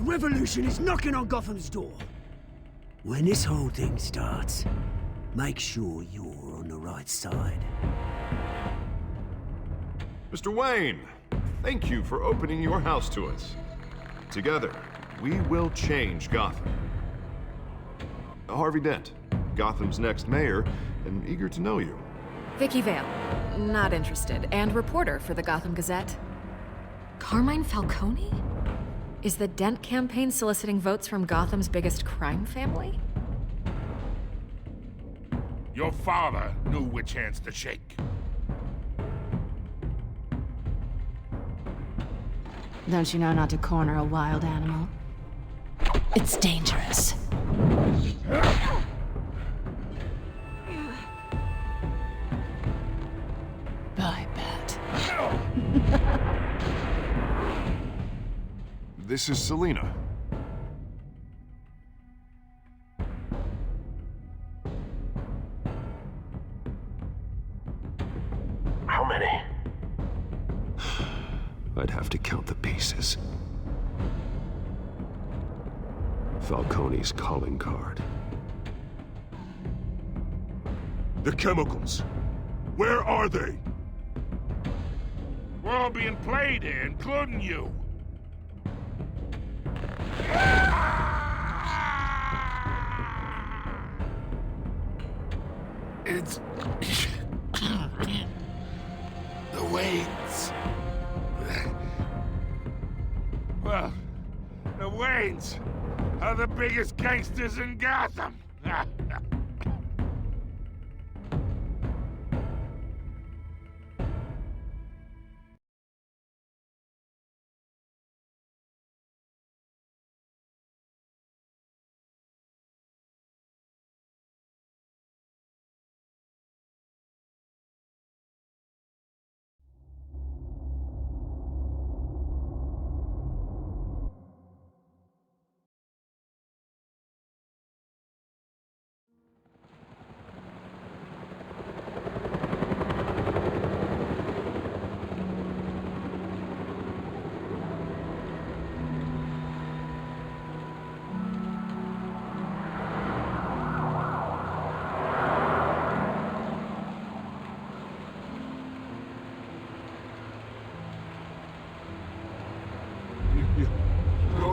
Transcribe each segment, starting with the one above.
revolution is knocking on Gotham's door. When this whole thing starts, make sure you're on the right side. Mr. Wayne, thank you for opening your house to us. Together, we will change Gotham. Harvey Dent, Gotham's next mayor, and eager to know you. Vicky Vale, not interested, and reporter for the Gotham Gazette. Carmine Falcone? Is the Dent campaign soliciting votes from Gotham's biggest crime family? Your father knew which hands to shake. Don't you know not to corner a wild animal? It's dangerous. Bye, Bat. This is Selina. How many? I'd have to count the pieces. Falcone's calling card. The chemicals. Where are they? We're all being played here, including you. It's... the Waynes. Well, the Waynes are the biggest gangsters in Gotham.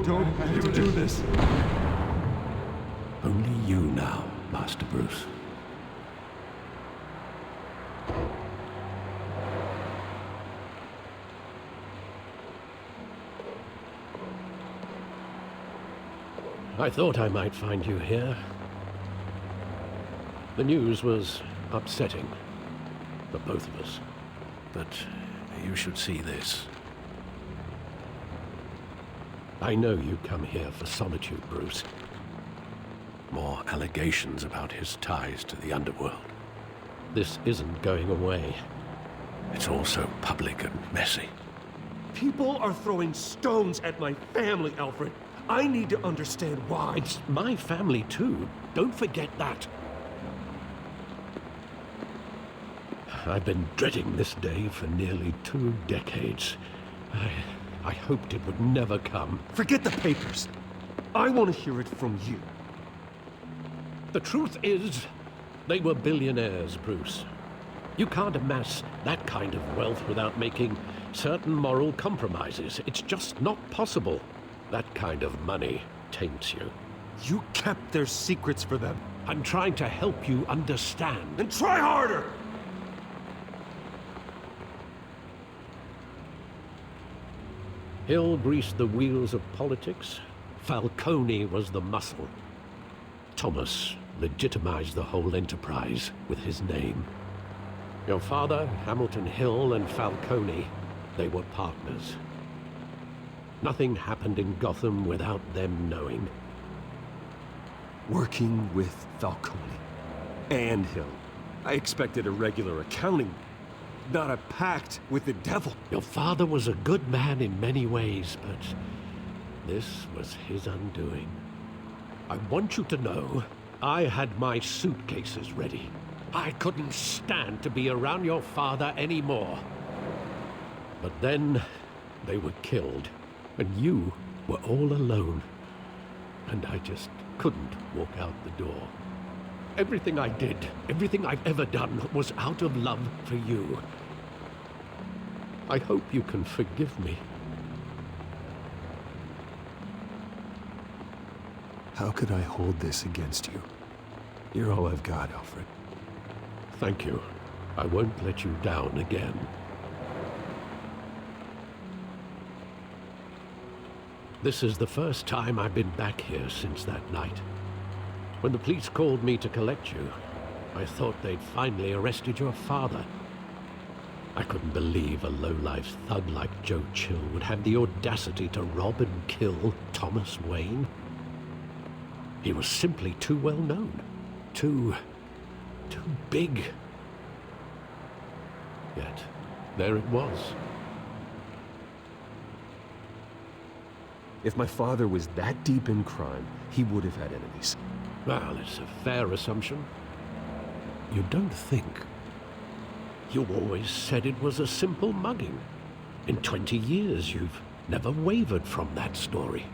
Don't do this. Only you now, Master Bruce. I thought I might find you here. The news was upsetting for both of us. But you should see this. I know you come here for solitude, Bruce. More allegations about his ties to the underworld. This isn't going away. It's all so public and messy. People are throwing stones at my family, Alfred. I need to understand why. It's my family, too. Don't forget that. I've been dreading this day for nearly 2 decades. I hoped it would never come. Forget the papers. I want to hear it from you. The truth is, they were billionaires, Bruce. You can't amass that kind of wealth without making certain moral compromises. It's just not possible. That kind of money taints you. You kept their secrets for them. I'm trying to help you understand. Then try harder! Hill greased the wheels of politics. Falcone was the muscle. Thomas legitimized the whole enterprise with his name. Your father, Hamilton Hill, and Falcone, they were partners. Nothing happened in Gotham without them knowing. Working with Falcone and Hill. I expected a regular accounting, not a pact with the devil. Your father was a good man in many ways, but this was his undoing. I want you to know, I had my suitcases ready. I couldn't stand to be around your father anymore. But then, they were killed, and you were all alone, and I just couldn't walk out the door. Everything I did, everything I've ever done, was out of love for you. I hope you can forgive me. How could I hold this against you? You're all I've got, Alfred. Thank you. I won't let you down again. This is the first time I've been back here since that night. When the police called me to collect you, I thought they'd finally arrested your father. I couldn't believe a low-life thug like Joe Chill would have the audacity to rob and kill Thomas Wayne. He was simply too well known. Too big. Yet, there it was. If my father was that deep in crime, he would have had enemies. Well, it's a fair assumption. You don't think? You always said it was a simple mugging. In 20 years, you've never wavered from that story.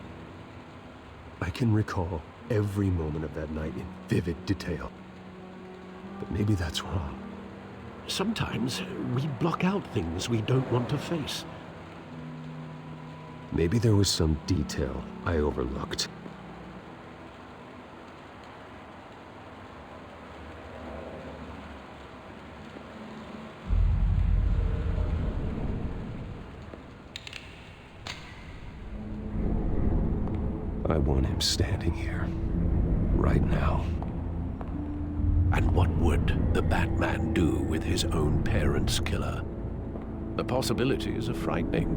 I can recall every moment of that night in vivid detail. But maybe that's wrong. Sometimes we block out things we don't want to face. Maybe there was some detail I overlooked. I want him standing here, right now. And what would the Batman do with his own parents' killer? The possibilities are frightening.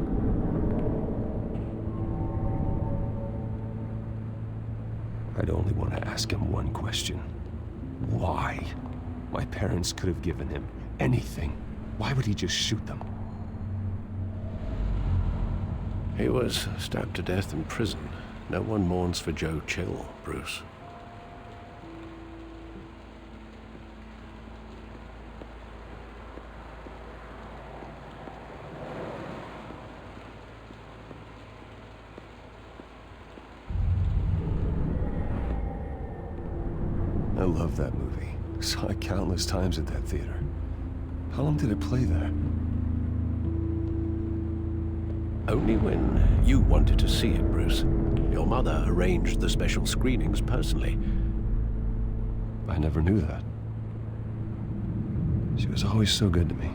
I'd only want to ask him one question. Why? My parents could have given him anything. Why would he just shoot them? He was stabbed to death in prison. No one mourns for Joe Chill, Bruce. I love that movie. Saw it countless times at that theater. How long did it play there? Only when you wanted to see it, Bruce. Your mother arranged the special screenings personally. I never knew that. She was always so good to me.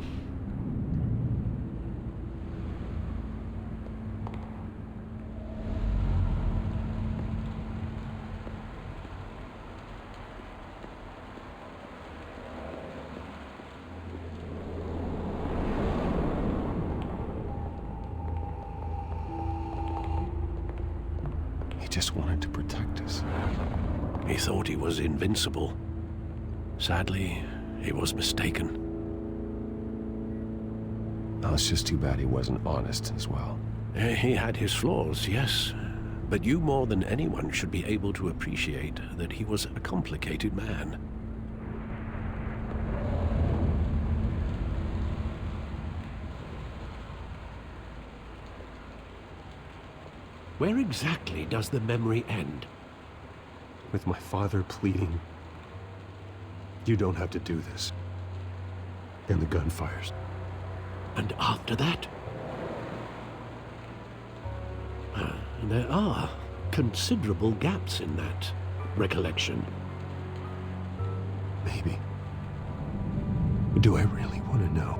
He just wanted to protect us. He thought he was invincible. Sadly, he was mistaken. Oh, it's just too bad he wasn't honest as well. He had his flaws, yes. But you more than anyone should be able to appreciate that he was a complicated man. Where exactly does the memory end? With my father pleading, "You don't have to do this." And the gun fires. And after that? There are considerable gaps in that recollection. Maybe. Do I really want to know?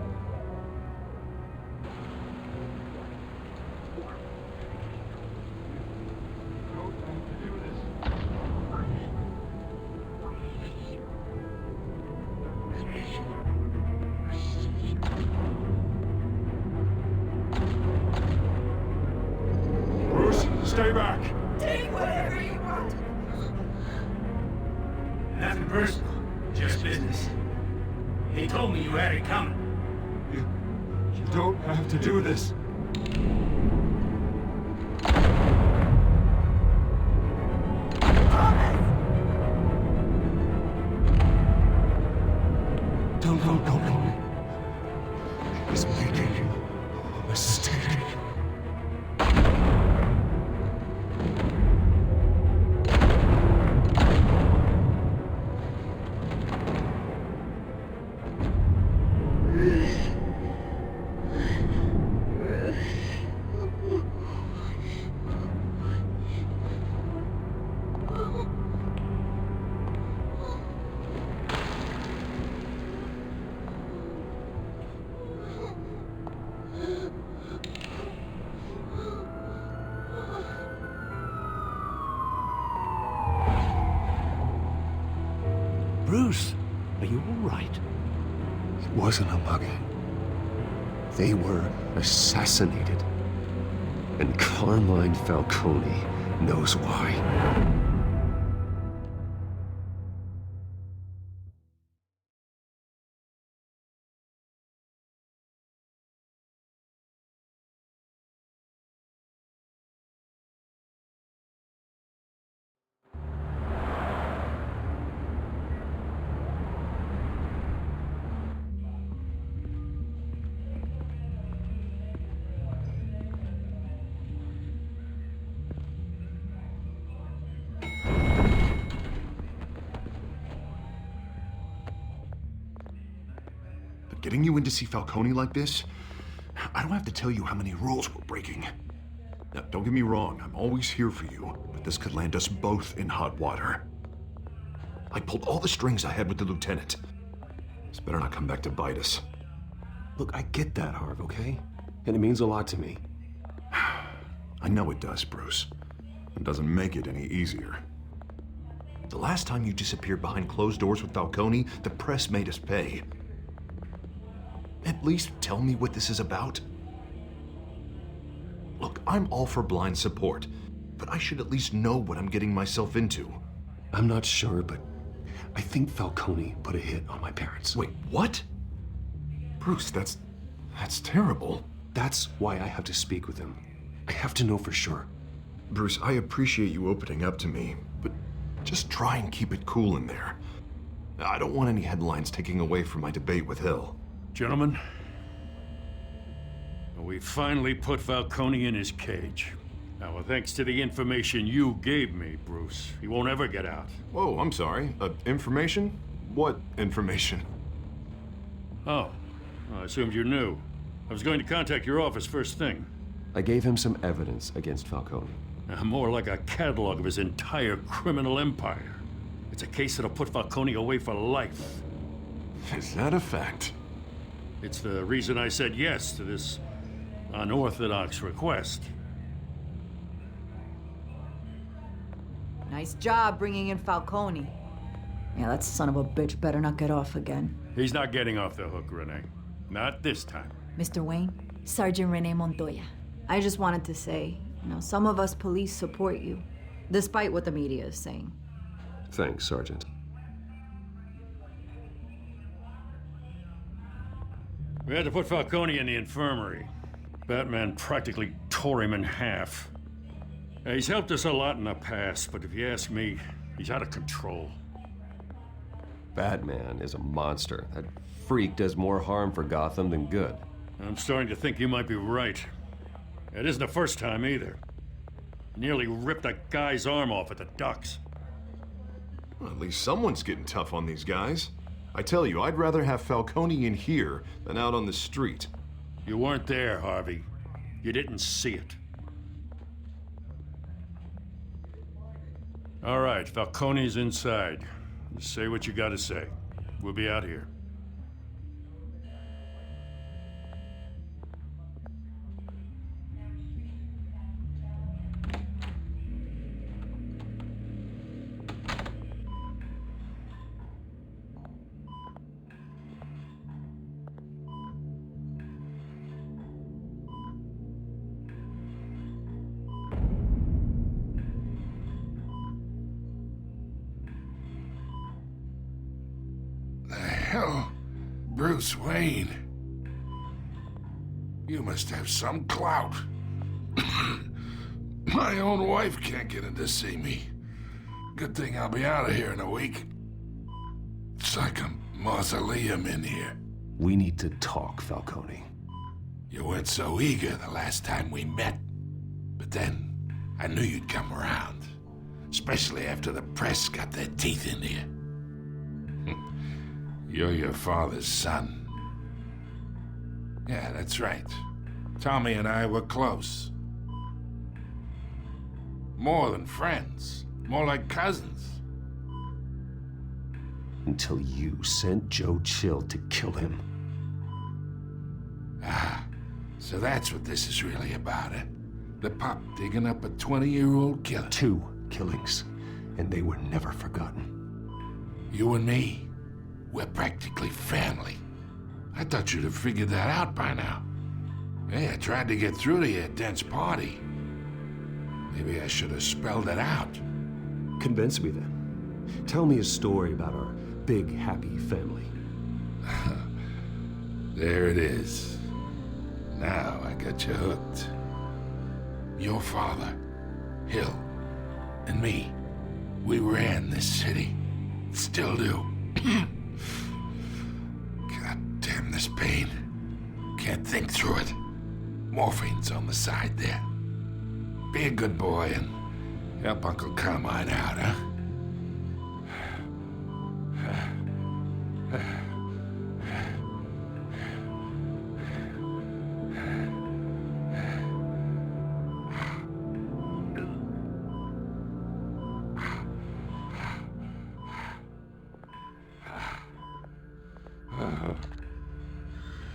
Stay back! Take whatever you want. Nothing personal, just business. He told me you had it coming. You don't have to do this. Don't. He's making a mistake. Bruce, are you all right? It wasn't a mugging. They were assassinated. And Carmine Falcone knows why. Getting you in to see Falcone like this? I don't have to tell you how many rules we're breaking. Now, don't get me wrong, I'm always here for you, but this could land us both in hot water. I pulled all the strings I had with the lieutenant. This better not come back to bite us. Look, I get that, Harv, okay? And it means a lot to me. I know it does, Bruce. It doesn't make it any easier. The last time you disappeared behind closed doors with Falcone, the press made us pay. At least tell me what this is about. Look, I'm all for blind support, but I should at least know what I'm getting myself into. I'm not sure, but I think Falcone put a hit on my parents. Wait, what? Bruce, that's terrible. That's why I have to speak with him. I have to know for sure. Bruce, I appreciate you opening up to me, but just try and keep it cool in there. I don't want any headlines taking away from my debate with Hill. Gentlemen, we finally put Falcone in his cage. Now, thanks to the information you gave me, Bruce, he won't ever get out. Whoa, I'm sorry. Information? What information? Oh, I assumed you knew. I was going to contact your office first thing. I gave him some evidence against Falcone. More like a catalog of his entire criminal empire. It's a case that'll put Falcone away for life. Is that a fact? It's the reason I said yes to this unorthodox request. Nice job bringing in Falcone. Yeah, that son of a bitch better not get off again. He's not getting off the hook, Renee. Not this time. Mr. Wayne, Sergeant Renee Montoya. I just wanted to say, some of us police support you, despite what the media is saying. Thanks, Sergeant. We had to put Falcone in the infirmary. Batman practically tore him in half. He's helped us a lot in the past, but if you ask me, he's out of control. Batman is a monster. That freak does more harm for Gotham than good. I'm starting to think you might be right. It isn't the first time either. Nearly ripped a guy's arm off at the docks. Well, at least someone's getting tough on these guys. I tell you, I'd rather have Falcone in here than out on the street. You weren't there, Harvey. You didn't see it. All right, Falcone's inside. Say what you gotta say. We'll be out here. Hell, Bruce Wayne. You must have some clout. My own wife can't get in to see me. Good thing I'll be out of here in a week. It's like a mausoleum in here. We need to talk, Falcone. You weren't so eager the last time we met. But then, I knew you'd come around. Especially after the press got their teeth in you. You're your father's son. Yeah, that's right. Tommy and I were close. More than friends. More like cousins. Until you sent Joe Chill to kill him. Ah, so that's what this is really about, eh? The pop digging up a 20-year-old killer. 2 killings, and they were never forgotten. You and me, We're practically family. I thought you'd have figured that out by now. Hey, I tried to get through to you at Dent's party. Maybe I should have spelled it out. Convince me then. Tell me a story about our big, happy family. There it is. Now I got you hooked. Your father, Hill, and me, we ran this city. Still do. God damn this pain. Can't think through it. Morphine's on the side there. Be a good boy and help Uncle Carmine out, huh?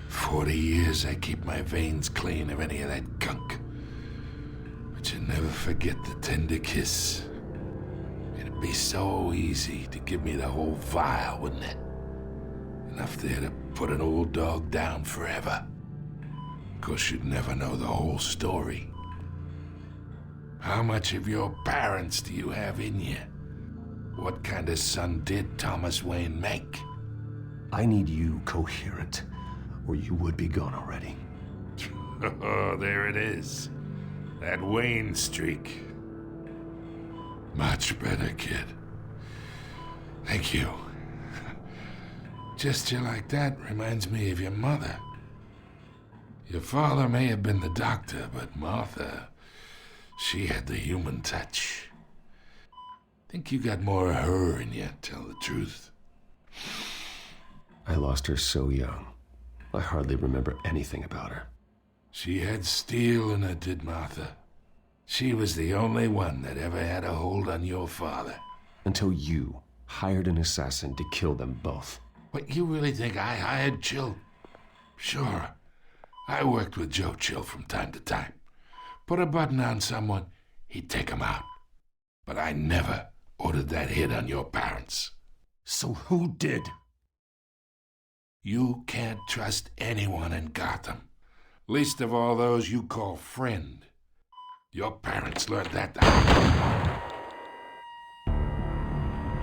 40 years I keep my veins clean of any of that gunk. But you never forget the tender kiss. It'd be so easy to give me the whole vial, wouldn't it? Enough there to put an old dog down forever. Of course, you'd never know the whole story. How much of your parents do you have in you? What kind of son did Thomas Wayne make? I need you coherent, or you would be gone already. Oh, there it is. That Wayne streak. Much better, kid. Thank you. Gesture like that reminds me of your mother. Your father may have been the doctor, but Martha, she had the human touch. Think you got more of her in you, tell the truth. I lost her so young. I hardly remember anything about her. She had steel in her, did Martha. She was the only one that ever had a hold on your father. Until you hired an assassin to kill them both. What, you really think I hired Chill? Sure. I worked with Joe Chill from time to time. Put a button on someone, he'd take him out. But I never ordered that hit on your parents. So who did? You can't trust anyone in Gotham. Least of all those you call friend. Your parents learned that.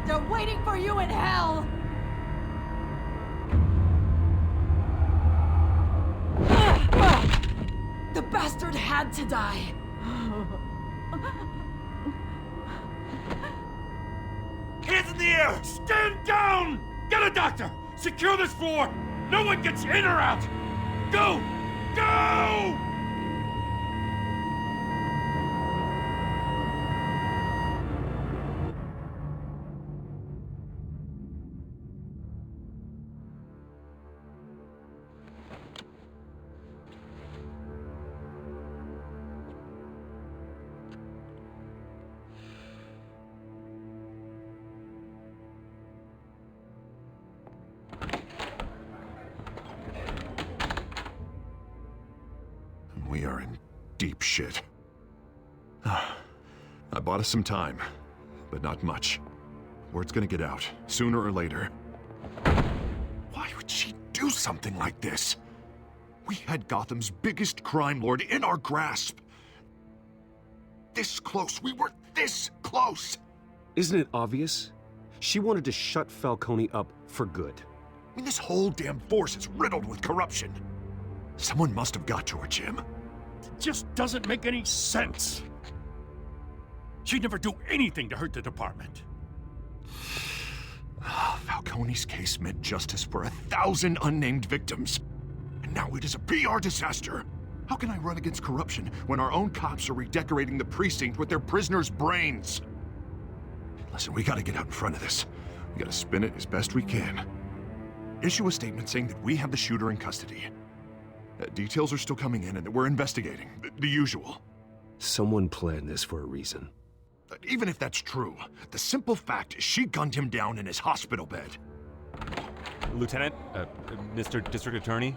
They're waiting for you in hell! The bastard had to die. Hands in the air! Stand down! Get a doctor! Secure this floor! No one gets in or out! Go! Go! We are in deep shit. I bought us some time, but not much. Word's gonna get out, sooner or later. Why would she do something like this? We had Gotham's biggest crime lord in our grasp. This close, we were this close! Isn't it obvious? She wanted to shut Falcone up for good. I mean, this whole damn force is riddled with corruption. Someone must have got to her, Jim. It just doesn't make any sense. She'd never do anything to hurt the department. Falcone's case meant justice for 1,000 unnamed victims. And now it is a PR disaster. How can I run against corruption when our own cops are redecorating the precinct with their prisoners' brains? Listen, we gotta get out in front of this. We gotta spin it as best we can. Issue a statement saying that we have the shooter in custody. Details are still coming in and that we're investigating. The usual. Someone planned this for a reason. Even if that's true, the simple fact is she gunned him down in his hospital bed. Lieutenant, Mr. District Attorney,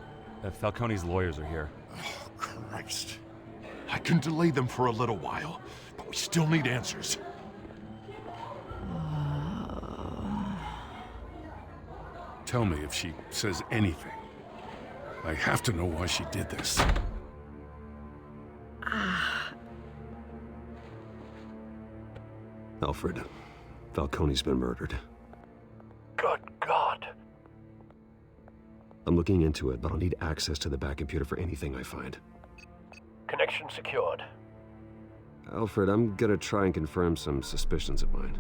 Falcone's lawyers are here. Oh, Christ. I can delay them for a little while, but we still need answers. Tell me if she says anything. I have to know why she did this. Alfred, Falcone's been murdered. Good God. I'm looking into it, but I'll need access to the back computer for anything I find. Connection secured. Alfred, I'm gonna try and confirm some suspicions of mine.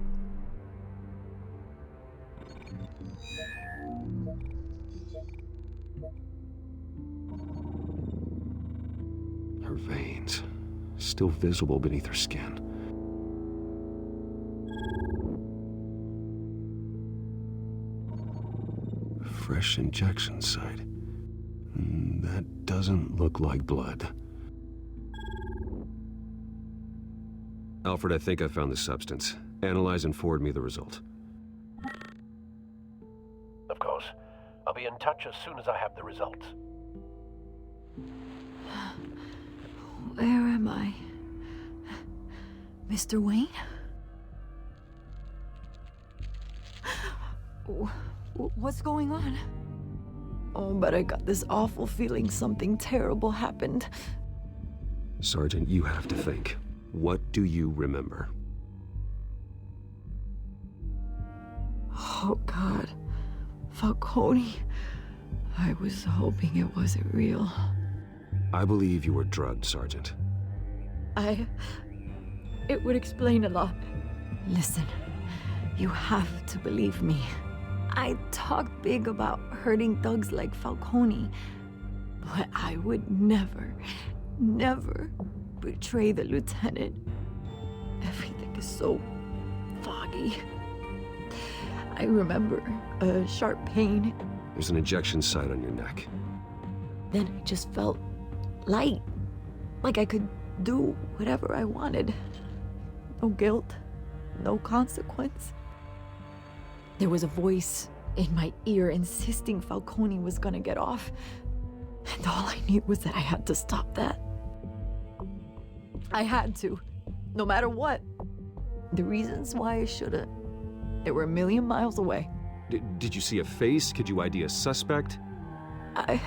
Her veins, still visible beneath her skin. Fresh injection site. That doesn't look like blood. Alfred, I think I found the substance. Analyze and forward me the result. Of course. I'll be in touch as soon as I have the results. Where am I? Mr. Wayne? What's going on? Oh, but I got this awful feeling something terrible happened. Sergeant, you have to think. What do you remember? Oh, God. Falcone. I was hoping it wasn't real. I believe you were drugged, Sergeant. It would explain a lot. Listen, you have to believe me. I talked big about hurting thugs like Falcone, but I would never betray the lieutenant. Everything is so foggy. I remember a sharp pain. There's an injection site on your neck. Then I just felt light, like I could do whatever I wanted. No guilt, no consequence. There was a voice in my ear insisting Falcone was gonna get off. And all I knew was that I had to stop that. I had to, no matter what. The reasons why I shouldn't, they were a million miles away. Did you see a face? Could you ID a suspect? I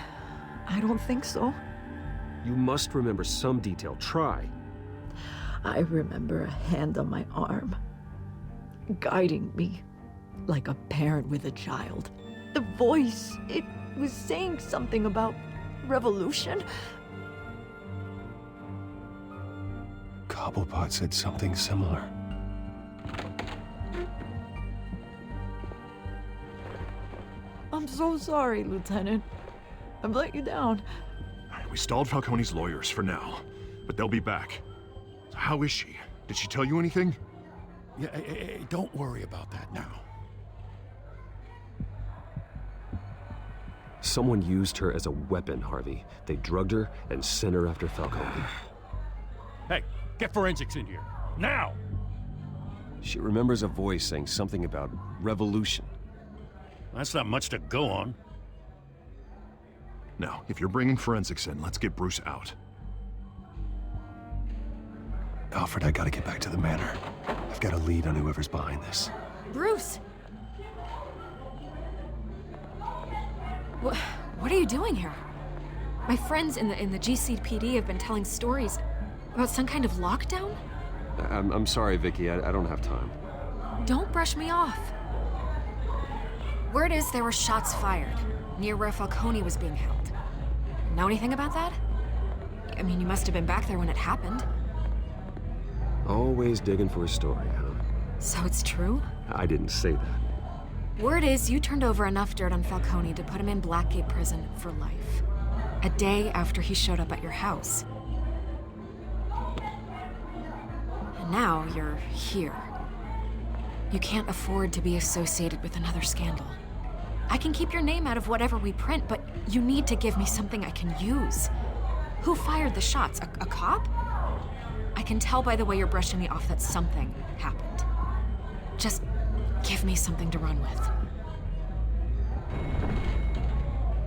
don't think so. You must remember some detail. Try. I remember a hand on my arm, guiding me like a parent with a child. The voice, it was saying something about revolution. Cobblepot said something similar. I'm so sorry, Lieutenant. I've let you down. We stalled Falcone's lawyers for now, but they'll be back. How is she? Did she tell you anything? Yeah, hey, don't worry about that now. Someone used her as a weapon, Harvey. They drugged her and sent her after Falcone. Hey, get forensics in here. Now! She remembers a voice saying something about revolution. That's not much to go on. Now, if you're bringing forensics in, let's get Bruce out. Alfred, I gotta get back to the manor. I've got a lead on whoever's behind this. Bruce! What are you doing here? My friends in the GCPD have been telling stories about some kind of lockdown? I'm sorry, Vicky. I don't have time. Don't brush me off. Word is there were shots fired near where Falcone was being held. Know anything about that? I mean, you must have been back there when it happened. Always digging for a story, huh? So it's true? I didn't say that. Word is you turned over enough dirt on Falcone to put him in Blackgate Prison for life. A day after he showed up at your house. And now you're here. You can't afford to be associated with another scandal. I can keep your name out of whatever we print, but you need to give me something I can use. Who fired the shots? A cop? I can tell by the way you're brushing me off that something happened. Just give me something to run with.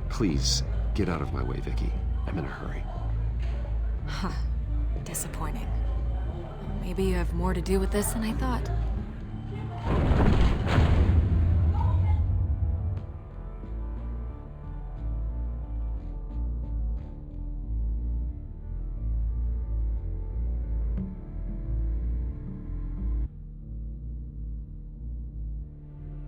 Please, get out of my way, Vicky. I'm in a hurry. Huh. Disappointing. Maybe you have more to do with this than I thought.